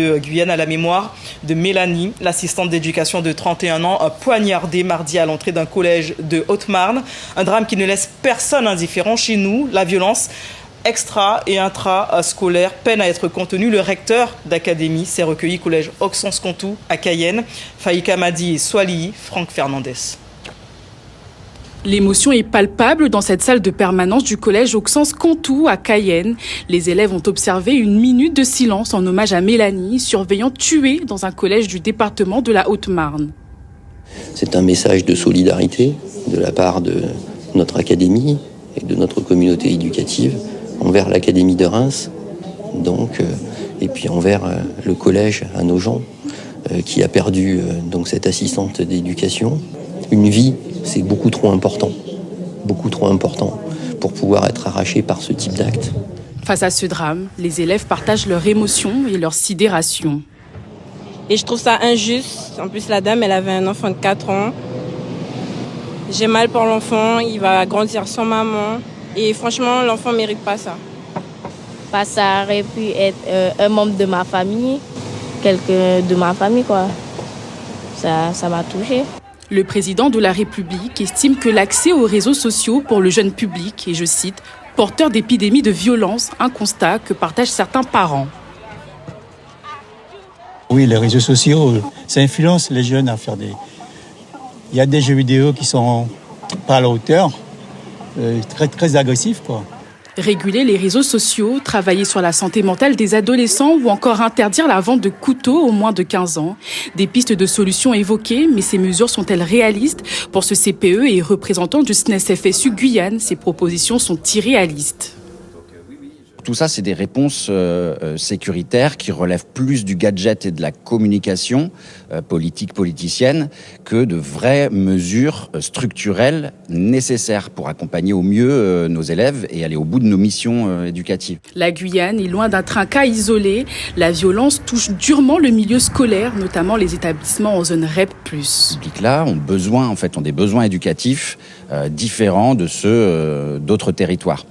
De Guyane à la mémoire de Mélanie, l'assistante d'éducation de 31 ans, poignardée mardi à l'entrée d'un collège de Haute-Marne. Un drame qui ne laisse personne indifférent chez nous. La violence extra- et intra-scolaire peine à être contenue. Le recteur d'académie s'est recueilli collège Auxence-Contoux à Cayenne. Faïka Madi et Swali, Franck Fernandez. L'émotion est palpable dans cette salle de permanence du collège Auxence-Contoux à Cayenne. Les élèves ont observé une minute de silence en hommage à Mélanie, surveillante tuée dans un collège du département de la Haute-Marne. C'est un message de solidarité de la part de notre académie et de notre communauté éducative envers l'académie de Reims, et puis envers le collège à Nogent, qui a perdu cette assistante d'éducation. Une vie, c'est beaucoup trop important pour pouvoir être arraché par ce type d'acte. Face à ce drame, les élèves partagent leurs émotions et leur sidération. Et je trouve ça injuste. En plus, la dame, elle avait un enfant de 4 ans. J'ai mal pour l'enfant, il va grandir sans maman. Et franchement, l'enfant ne mérite pas ça. Ça aurait pu être un membre de ma famille, quelqu'un de ma famille, quoi. Ça m'a touchée. Le président de la République estime que l'accès aux réseaux sociaux pour le jeune public est, je cite, porteur d'épidémies de violence, un constat que partagent certains parents. Oui, les réseaux sociaux, ça influence les jeunes à faire des... Il y a des jeux vidéo qui sont pas à la hauteur, très, très agressifs, quoi. Réguler les réseaux sociaux, travailler sur la santé mentale des adolescents ou encore interdire la vente de couteaux aux moins de 15 ans. Des pistes de solutions évoquées, mais ces mesures sont-elles réalistes? Pour ce CPE et représentant du SNES-FSU Guyane, ces propositions sont irréalistes. Tout ça, c'est des réponses sécuritaires qui relèvent plus du gadget et de la communication politicienne que de vraies mesures structurelles nécessaires pour accompagner au mieux nos élèves et aller au bout de nos missions éducatives. La Guyane est loin d'être un cas isolé. La violence touche durement le milieu scolaire, notamment les établissements en zone REP+. Ces publics-là ont des besoins éducatifs différents de ceux d'autres territoires.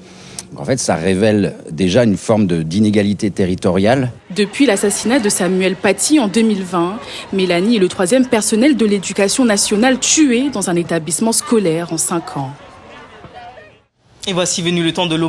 En fait, ça révèle déjà une forme d'inégalité territoriale. Depuis l'assassinat de Samuel Paty en 2020, Mélanie est le 3e personnel de l'éducation nationale tué dans un établissement scolaire en 5 ans. Et voici venu le temps de l'hommage.